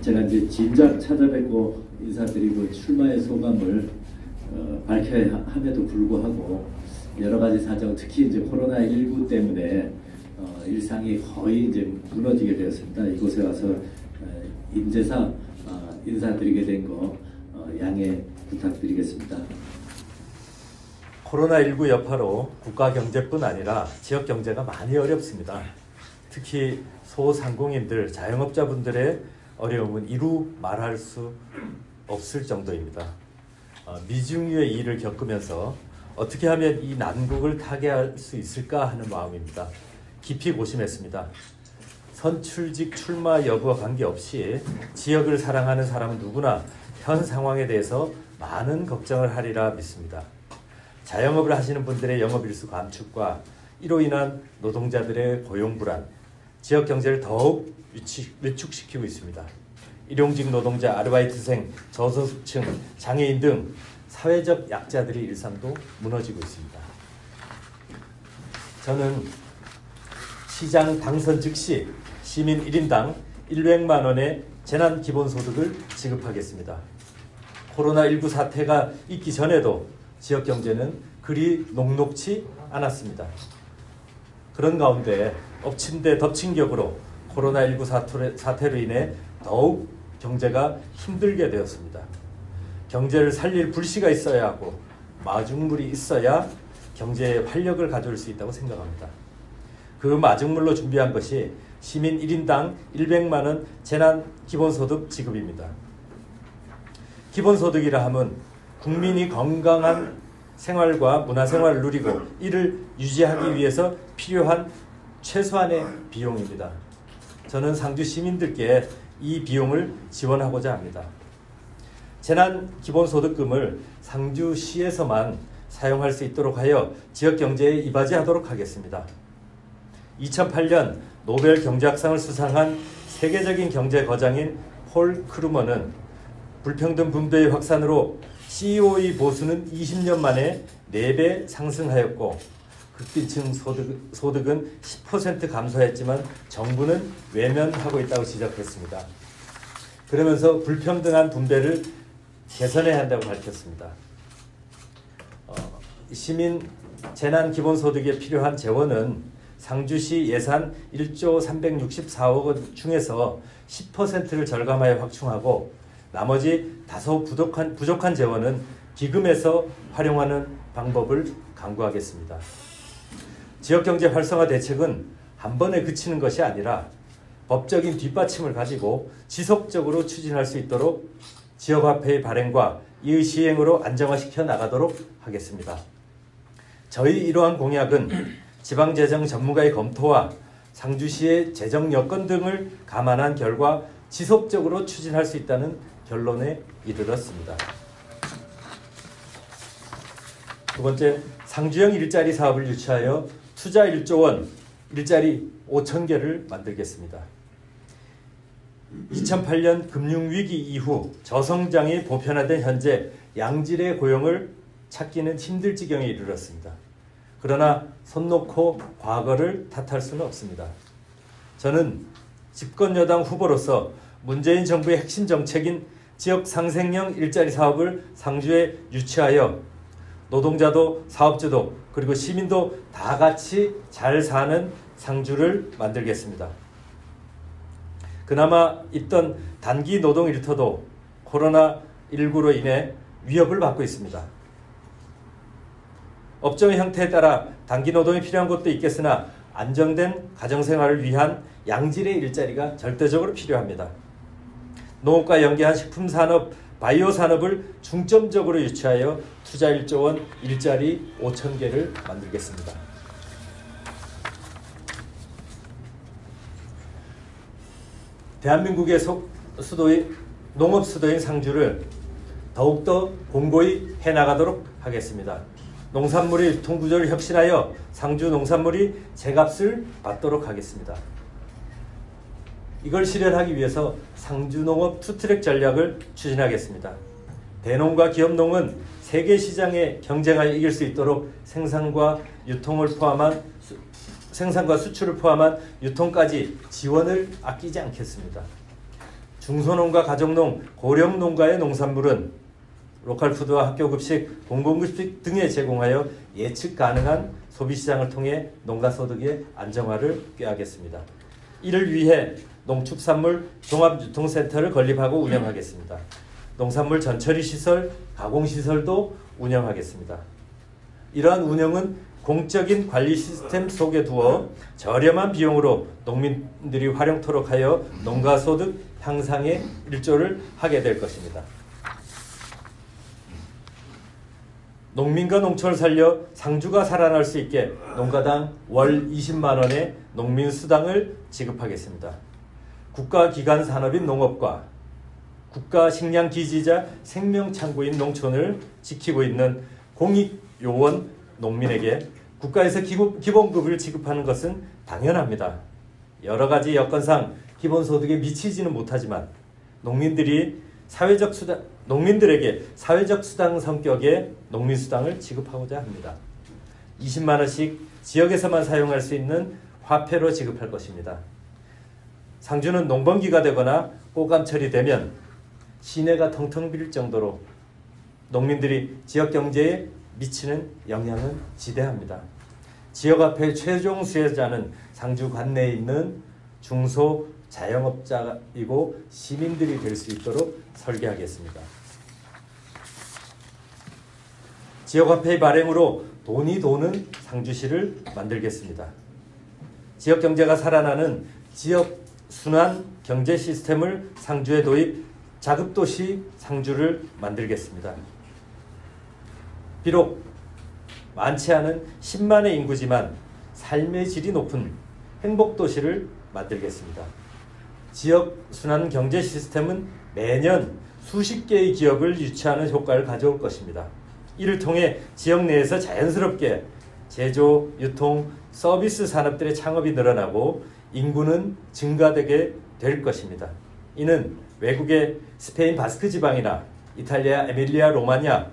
제가 이제 진작 찾아뵙고 인사드리고 출마의 소감을 밝혀야 함에도 불구하고 여러 가지 사정, 특히 이제 코로나19 때문에 일상이 거의 이제 무너지게 되었습니다. 이곳에 와서 인재상 인사드리게 된 거 양해 부탁드리겠습니다. 코로나19 여파로 국가 경제뿐 아니라 지역 경제가 많이 어렵습니다. 특히 소상공인들, 자영업자분들의 어려움은 이루 말할 수 없을 정도입니다. 미중유의 일을 겪으면서 어떻게 하면 이 난국을 타개할 수 있을까 하는 마음입니다. 깊이 고심했습니다. 선출직 출마 여부와 관계없이 지역을 사랑하는 사람은 누구나 현 상황에 대해서 많은 걱정을 하리라 믿습니다. 자영업을 하시는 분들의 영업일수 감축과 이로 인한 노동자들의 고용불안, 지역 경제를 더욱 위축시키고 있습니다. 일용직 노동자, 아르바이트생, 저소득층, 장애인 등 사회적 약자들의 일상도 무너지고 있습니다. 저는 시장 당선 즉시 시민 1인당 100만 원의 재난기본소득을 지급하겠습니다. 코로나19 사태가 있기 전에도 지역 경제는 그리 녹록지 않았습니다. 그런 가운데 엎친 데 덮친 격으로 코로나19 사태로 인해 더욱 경제가 힘들게 되었습니다. 경제를 살릴 불씨가 있어야 하고 마중물이 있어야 경제에 활력을 가져올 수 있다고 생각합니다. 그 마중물로 준비한 것이 시민 1인당 100만 원 재난기본소득 지급입니다. 기본소득이라 함은 국민이 건강한 생활과 문화생활을 누리고 이를 유지하기 위해서 필요한 최소한의 비용입니다. 저는 상주 시민들께 이 비용을 지원하고자 합니다. 재난기본소득금을 상주시에서만 사용할 수 있도록 하여 지역경제에 이바지하도록 하겠습니다. 2008년 노벨 경제학상을 수상한 세계적인 경제 거장인 폴 크루먼은 불평등 분배의 확산으로 COE 보수는 20년 만에 4배 상승하였고 극빈층 소득은 10% 감소했지만 정부는 외면하고 있다고 지적했습니다. 그러면서 불평등한 분배를 개선해야 한다고 밝혔습니다. 시민 재난기본소득에 필요한 재원은 상주시 예산 1조 364억 원 중에서 10%를 절감하여 확충하고 나머지 다소 부족한 재원은 기금에서 활용하는 방법을 강구하겠습니다. 지역경제 활성화 대책은 한 번에 그치는 것이 아니라 법적인 뒷받침을 가지고 지속적으로 추진할 수 있도록 지역화폐의 발행과 이의 시행으로 안정화시켜 나가도록 하겠습니다. 저희 이러한 공약은 지방재정 전문가의 검토와 상주시의 재정 여건 등을 감안한 결과 지속적으로 추진할 수 있다는 결론에 이르렀습니다. 두 번째, 상주형 일자리 사업을 유치하여 투자 1조 원, 일자리 5,000개를 만들겠습니다. 2008년 금융위기 이후 저성장이 보편화된 현재 양질의 고용을 찾기는 힘들 지경에 이르렀습니다. 그러나 손 놓고 과거를 탓할 수는 없습니다. 저는 집권여당 후보로서 문재인 정부의 핵심 정책인 지역 상생형 일자리 사업을 상주에 유치하여 노동자도 사업주도 그리고 시민도 다 같이 잘 사는 상주를 만들겠습니다. 그나마 있던 단기 노동 일터도 코로나19로 인해 위협을 받고 있습니다. 업종의 형태에 따라 단기 노동이 필요한 곳도 있겠으나 안정된 가정생활을 위한 양질의 일자리가 절대적으로 필요합니다. 농업과 연계한 식품산업, 바이오산업을 중점적으로 유치하여 투자 1조 원, 일자리 5,000개를 만들겠습니다. 대한민국의 수도인 농업 수도인 상주를 더욱더 공고히 해나가도록 하겠습니다. 농산물의 유통구조를 혁신하여 상주 농산물이 제값을 받도록 하겠습니다. 이걸 실현하기 위해서 상주농업 투트랙 전략을 추진하겠습니다. 대농과 기업농은 세계 시장에 경쟁하여 이길 수 있도록 생산과 수출을 포함한 유통까지 지원을 아끼지 않겠습니다. 중소농가, 가정농, 고령농가의 농산물은 로컬푸드와 학교급식, 공공급식 등에 제공하여 예측 가능한 소비시장을 통해 농가소득의 안정화를 꾀하겠습니다. 이를 위해 농축산물 종합유통센터를 건립하고 운영하겠습니다. 농산물 전처리시설, 가공시설도 운영하겠습니다. 이러한 운영은 공적인 관리 시스템 속에 두어 저렴한 비용으로 농민들이 활용토록 하여 농가소득 향상에 일조를 하게 될 것입니다. 농민과 농촌을 살려 상주가 살아날 수 있게 농가당 월 20만 원의 농민수당을 지급하겠습니다. 국가기관 산업인 농업과 국가식량기지자 생명창구인 농촌을 지키고 있는 공익요원 농민에게 국가에서 기본급을 지급하는 것은 당연합니다. 여러 가지 여건상 기본소득에 미치지는 못하지만 농민들에게 사회적 수당 성격의 농민수당을 지급하고자 합니다. 20만 원씩 지역에서만 사용할 수 있는 화폐로 지급할 것입니다. 상주는 농번기가 되거나 꽃감철이 되면 시내가 텅텅 빌 정도로 농민들이 지역 경제에 미치는 영향은 지대합니다. 지역화폐 최종 수혜자는 상주 관내에 있는 중소 자영업자이고 시민들이 될 수 있도록 설계하겠습니다. 지역화폐의 발행으로 돈이 도는 상주시를 만들겠습니다. 지역 경제가 살아나는 지역 순환 경제 시스템을 상주에 도입, 자급도시 상주를 만들겠습니다. 비록 많지 않은 10만의 인구지만 삶의 질이 높은 행복도시를 만들겠습니다. 지역 순환 경제 시스템은 매년 수십 개의 기업을 유치하는 효과를 가져올 것입니다. 이를 통해 지역 내에서 자연스럽게 제조, 유통, 서비스 산업들의 창업이 늘어나고 인구는 증가되게 될 것입니다. 이는 외국의 스페인 바스크 지방이나 이탈리아 에밀리아 로마냐,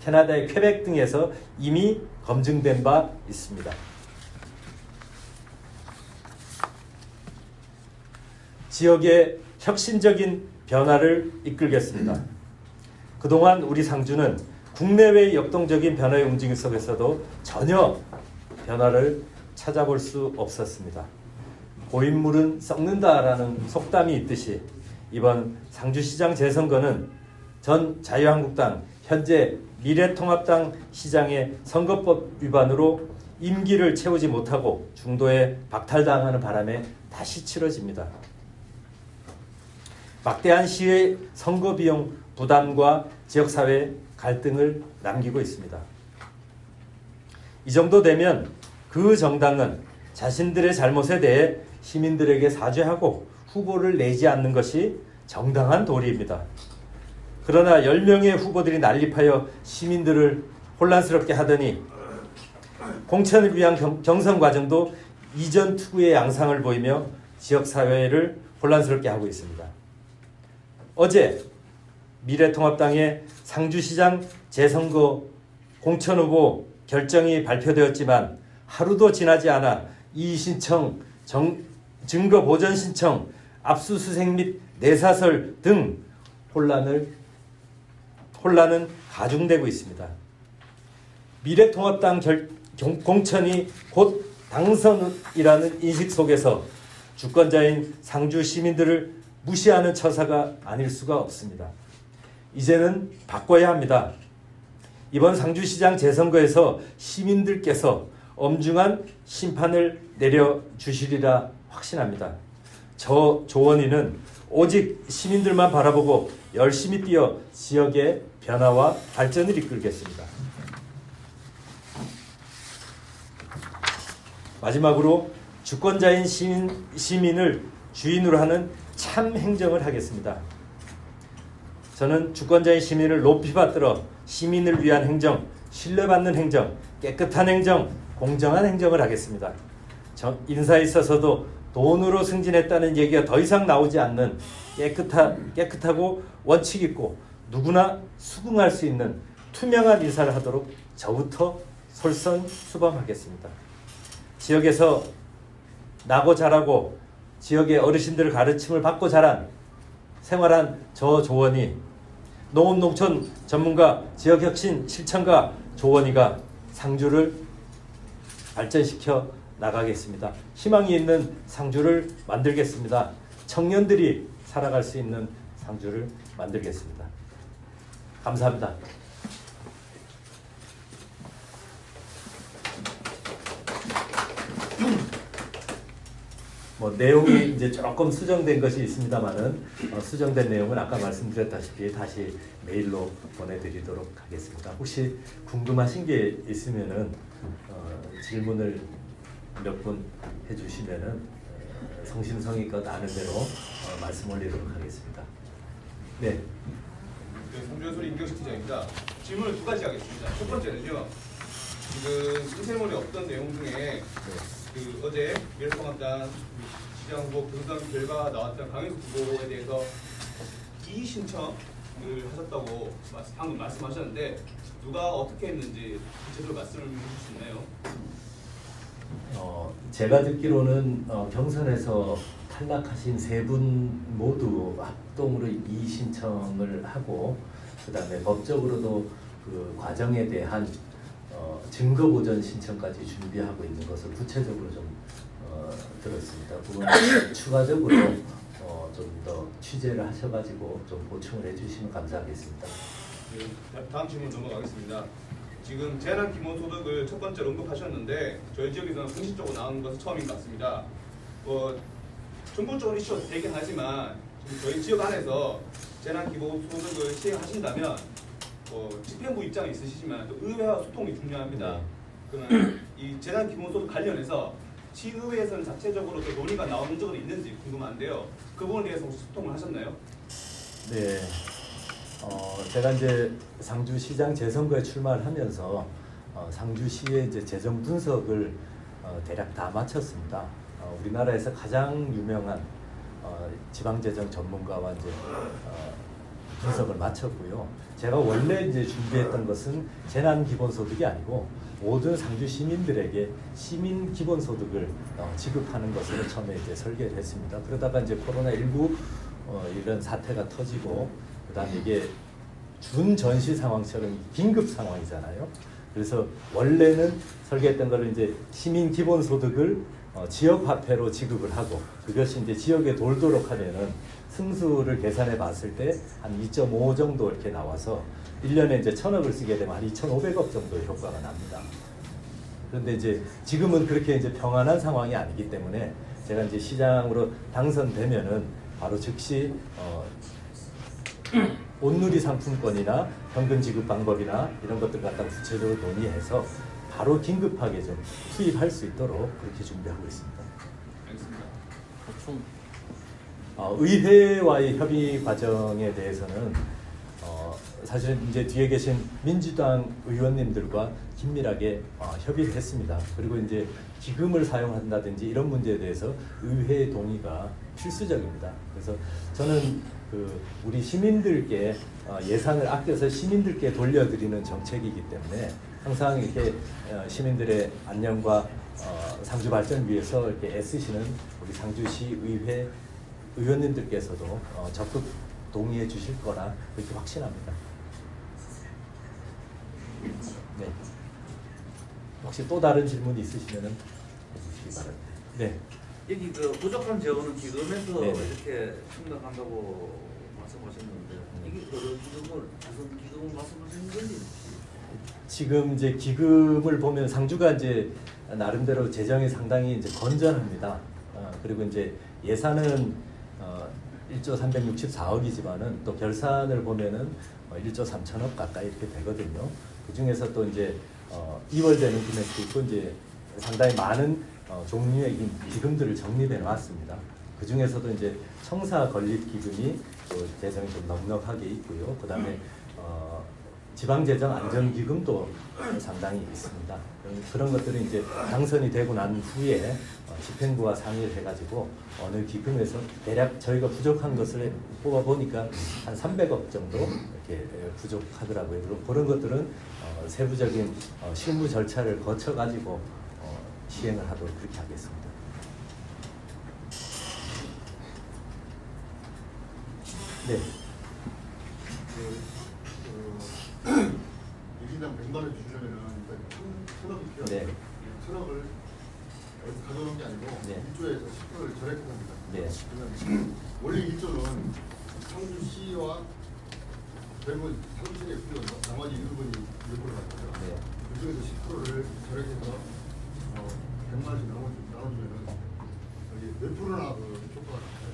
캐나다의 퀘벡 등에서 이미 검증된 바 있습니다. 지역의 혁신적인 변화를 이끌겠습니다. 그동안 우리 상주는 국내외의 역동적인 변화의 움직임 속에서도 전혀 변화를 찾아볼 수 없었습니다. 고인물은 썩는다라는 속담이 있듯이 이번 상주시장 재선거는 전 자유한국당, 현재 미래통합당 시장의 선거법 위반으로 임기를 채우지 못하고 중도에 박탈당하는 바람에 다시 치러집니다. 막대한 시의 선거 비용 부담과 지역사회 갈등을 남기고 있습니다. 이 정도 되면 그 정당은 자신들의 잘못에 대해 시민들에게 사죄하고 후보를 내지 않는 것이 정당한 도리입니다. 그러나 10명의 후보들이 난립하여 시민들을 혼란스럽게 하더니 공천을 위한 경선 과정도 이전 투구의 양상을 보이며 지역사회를 혼란스럽게 하고 있습니다. 어제 미래통합당의 상주시장 재선거 공천후보 결정이 발표되었지만 하루도 지나지 않아 이의 신청, 증거 보전 신청, 압수수색 및 내사설 등 혼란은 가중되고 있습니다. 미래통합당 공천이 곧 당선이라는 인식 속에서 주권자인 상주 시민들을 무시하는 처사가 아닐 수가 없습니다. 이제는 바꿔야 합니다. 이번 상주시장 재선거에서 시민들께서 엄중한 심판을 내려주시리라 확신합니다. 저 조원희는 오직 시민들만 바라보고 열심히 뛰어 지역의 변화와 발전을 이끌겠습니다. 마지막으로 주권자인 시민을 주인으로 하는 참 행정을 하겠습니다. 저는 주권자인 시민을 높이 받들어 시민을 위한 행정, 신뢰받는 행정, 깨끗한 행정, 공정한 행정을 하겠습니다. 인사에 있어서도 돈으로 승진했다는 얘기가 더 이상 나오지 않는 깨끗하고 원칙 있고 누구나 수긍할 수 있는 투명한 인사를 하도록 저부터 솔선수범하겠습니다. 지역에서 나고 자라고 지역의 어르신들의 가르침을 받고 자란 생활한 저 조원희, 농업농촌 전문가, 지역혁신 실천가 조원희가 상주를 발전시켜 나가겠습니다. 희망이 있는 상주를 만들겠습니다. 청년들이 살아갈 수 있는 상주를 만들겠습니다. 감사합니다. 뭐 내용이 이제 조금 수정된 것이 있습니다만은 수정된 내용은 아까 말씀드렸다시피 다시 메일로 보내드리도록 하겠습니다. 혹시 궁금하신 게 있으면은 질문을 몇 분 해주시면은 성심성의껏 아는 대로 말씀 올리도록 하겠습니다. 네. 네, 상주연소리 임경식 기자입니다. 질문을 두 가지 하겠습니다. 첫 번째는요. 지금 인쇄물에 없던 내용 중에 그 어제 미래통합당 시장 후보 경선 결과 나왔던 강현수 후보에 대해서 이의 신청을 하셨다고 방금 말씀하셨는데 누가 어떻게 했는지 구체적으로 말씀을 해주실 수 있나요? 제가 듣기로는 경선에서 탈락하신 세 분 모두 합동으로 이의 신청을 하고 그다음에 법적으로도 그 과정에 대한 증거 보전 신청까지 준비하고 있는 것을 구체적으로 좀 들었습니다. 그건 추가적으로 좀 더 취재를 하셔가지고 좀 보충을 해주시면 감사하겠습니다. 네, 다음 질문 넘어가겠습니다. 지금 재난 기본소득을 첫 번째로 언급하셨는데 저희 지역에서는 공식적으로 나온 것은 처음인 것 같습니다. 전국적으로 이슈가 되긴 하지만 지금 저희 지역 안에서 재난 기본소득을 시행하신다면 집행부 입장이 있으시지만 또 의회와 소통이 중요합니다. 그러면 이 재난 기본소득 관련해서 시의회에서는 자체적으로 또 논의가 나오는 적은 있는지 궁금한데요. 그 부분에 대해서 혹시 소통을 하셨나요? 네. 제가 이제 상주시장 재선거에 출마를 하면서 상주시의 이제 재정 분석을 대략 다 마쳤습니다. 우리나라에서 가장 유명한 지방재정 전문가와 이제 분석을 마쳤고요. 제가 원래 이제 준비했던 것은 재난 기본소득이 아니고 모든 상주 시민들에게 시민 기본소득을 지급하는 것으로 처음에 이제 설계를 했습니다. 그러다가 이제 코로나19 이런 사태가 터지고 그다음에 이게 준전시 상황처럼 긴급 상황이잖아요. 그래서 원래는 설계했던 거를 이제 시민 기본소득을 지역 화폐로 지급을 하고 그것이 이제 지역에 돌도록 하면은 승수를 계산해 봤을 때 한 2.5 정도 이렇게 나와서 1년에 이제 1,000억을 쓰게 되면 한 2,500억 정도의 효과가 납니다. 그런데 이제 지금은 그렇게 이제 평안한 상황이 아니기 때문에 제가 이제 시장으로 당선되면은 바로 즉시 온누리 상품권이나 현금 지급 방법이나 이런 것들 갖다 구체적으로 논의해서 바로 긴급하게 좀 투입할 수 있도록 그렇게 준비하고 있습니다. 알겠습니다. 의회와의 협의 과정에 대해서는 사실은 이제 뒤에 계신 민주당 의원님들과 긴밀하게 협의를 했습니다. 그리고 이제 기금을 사용한다든지 이런 문제에 대해서 의회의 동의가 필수적입니다. 그래서 저는 우리 시민들께 예산을 아껴서 시민들께 돌려드리는 정책이기 때문에 항상 이렇게 시민들의 안녕과 상주 발전을 위해서 이렇게 애쓰시는 우리 상주시 의회 의원님들께서도 적극 동의해 주실 거라 그렇게 확신합니다. 네. 혹시 또 다른 질문이 있으시면 해주시기 바랍니다. 네. 여기 그 부족한 재원은 기금에서 네네. 이렇게 충당한다고 말씀하셨는데 이게 어떤 기금을 무슨 기금을 말씀하시는 건지 지금 이제 기금을 보면 상주가 이제 나름대로 재정이 상당히 이제 건전합니다. 그리고 이제 예산은 1조 364억이지만은 또 결산을 보면은 1조 3천억 가까이 이렇게 되거든요. 그 중에서 또 이제 이월되는 금액도 있고 이제 상당히 많은 종류의 기금들을 정립해 놨습니다. 그 중에서도 이제 청사 건립 기금이 또 재정이 좀 넉넉하게 있고요. 그 다음에 지방재정 안정기금도 상당히 있습니다. 그런 것들은 이제 당선이 되고 난 후에 집행부와 상의를 해가지고 어느 기금에서 대략 저희가 부족한 것을 뽑아보니까 한 300억 정도 이렇게 부족하더라고요. 그리고 그런 것들은 세부적인 실무 절차를 거쳐가지고 시행을 하도록 그렇게 하겠습니다. 네. 일인당 100만 원 주시려면은 일단 1,000억이 필요합니다. 네. 1,000억을 여기서 가져오는 게 아니고 네. 1조에서 10%를 절약해서 합니다. 네. 그러면 원래 1조는 상주시와 대부분 상주시의 필요 나머지 일부분이 1%를 갖고요. 네. 그중에서 10%를 절약해서 100만 원씩 나눠주면은 여기 몇 프로나 그 효과가 나요?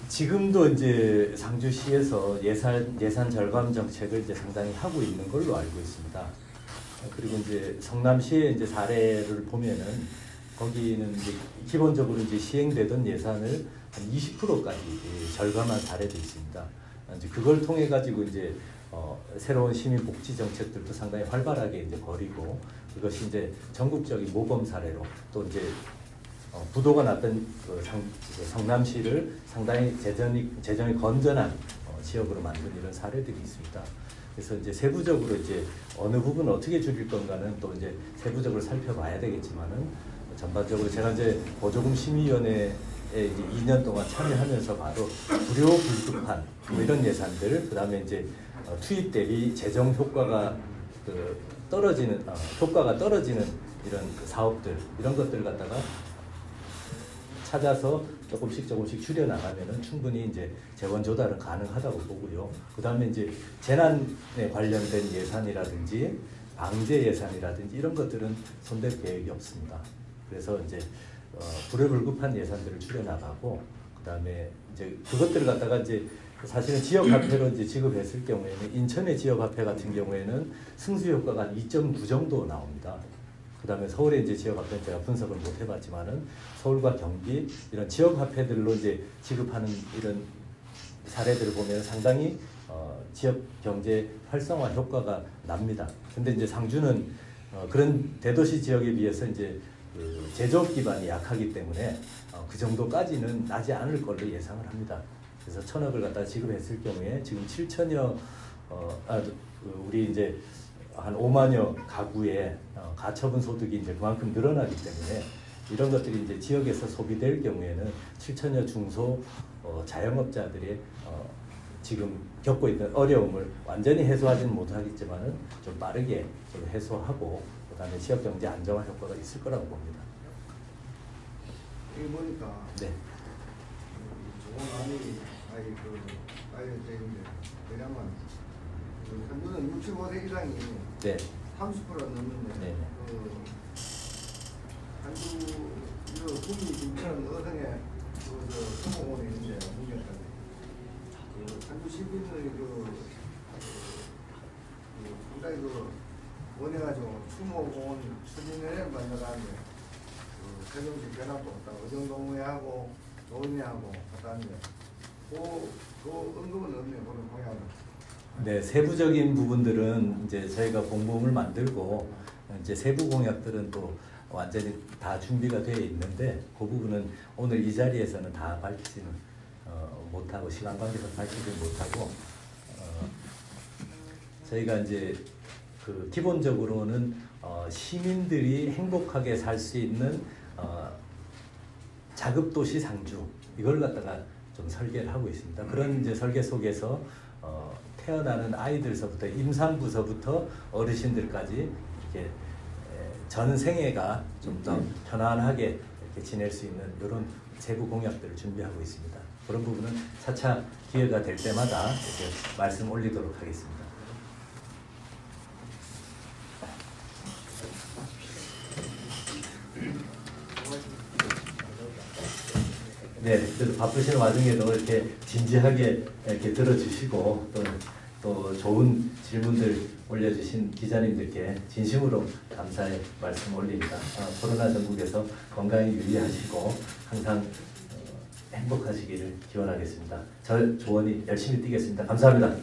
지금도 이제 상주시에서 예산 절감 정책을 이제 상당히 하고 있는 걸로 알고 있습니다. 그리고 이제 성남시의 이제 사례를 보면은 거기는 이제 기본적으로 이제 시행되던 예산을 한 20%까지 절감한 사례도 있습니다. 이제 그걸 통해 가지고 이제 새로운 시민 복지 정책들도 상당히 활발하게 이제 벌이고, 그것이 이제 전국적인 모범 사례로 또 이제 부도가 났던 그 성남시를 상당히 재정이 건전한 지역으로 만든 이런 사례들이 있습니다. 그래서 이제 세부적으로 이제 어느 부분을 어떻게 줄일 건가는 또 이제 세부적으로 살펴봐야 되겠지만은, 전반적으로 제가 이제 보조금 심의위원회에 이제 2년 동안 참여하면서 봐도 불효불급한 뭐 이런 예산들, 그다음에 이제 투입 대비 재정 효과가 떨어지는 이런 그 사업들, 이런 것들을 갖다가 찾아서 조금씩 줄여 나가면은 충분히 이제 재원 조달은 가능하다고 보고요. 그다음에 이제 재난에 관련된 예산이라든지 방제 예산이라든지 이런 것들은 손댈 계획이 없습니다. 그래서 이제 불효불급한 예산들을 줄여 나가고, 그다음에 이제 그것들을 갖다가 이제 사실은 지역 화폐로 이제 지급했을 경우에는, 인천의 지역 화폐 같은 경우에는 승수 효과가 한 2.9 정도 나옵니다. 그다음에 서울의 이제 지역 화폐는 제가 분석을 못 해봤지만은 서울과 경기 이런 지역 화폐들로 이제 지급하는 이런 사례들을 보면 상당히 지역 경제 활성화 효과가 납니다. 근데 이제 상주는 그런 대도시 지역에 비해서 이제 그 제조업 기반이 약하기 때문에 그 정도까지는 나지 않을 걸로 예상을 합니다. 그래서 1,000억을 갖다 지급했을 경우에 지금 7천여 우리 이제 한 5만여 가구의 가처분 소득이 이제 그만큼 늘어나기 때문에 이런 것들이 이제 지역에서 소비될 경우에는 7천여 중소 자영업자들이 지금 겪고 있는 어려움을 완전히 해소하지는 못하겠지만은 좀 빠르게 좀 해소하고, 그다음에 지역 경제 안정화 효과가 있을 거라고 봅니다. 여기 보니까 네. 좋은 안이 알려져 있는데, 왜냐면 현재는 65세 이상이 네. 30% 넘는데, 네. 한주 국민 김천 어성에 수목원이 있는데, 문경까지 한주 시민들이 상당히 원해가지고 추모공원 추진을 만들어가는데, 세종시 견학도 없다, 의정동회하고 노원회하고 갔다는데, 그 언급은 없네요, 그런 공약은. 네, 세부적인 부분들은 이제 저희가 공범을 만들고, 이제 세부 공약들은 또 완전히 다 준비가 되어 있는데, 그 부분은 오늘 이 자리에서는 다 밝히지는 못하고, 시간 관계에서 밝히지 못하고, 저희가 이제 그 기본적으로는 시민들이 행복하게 살 수 있는 자급도시 상주, 이걸 갖다가 좀 설계를 하고 있습니다. 그런 이제 설계 속에서 태어나는 아이들서부터 임산부서부터 어르신들까지 이렇게 전 생애가 좀 더 편안하게 이렇게 지낼 수 있는 이런 세부 공약들을 준비하고 있습니다. 그런 부분은 차차 기회가 될 때마다 이렇게 말씀 올리도록 하겠습니다. 네, 그래도 바쁘신 와중에도 이렇게 진지하게 이렇게 들어주시고 또 좋은 질문들 올려주신 기자님들께 진심으로 감사의 말씀 올립니다. 코로나 전국에서 건강히 유의하시고 항상 행복하시기를 기원하겠습니다. 저 조원이 열심히 뛰겠습니다. 감사합니다.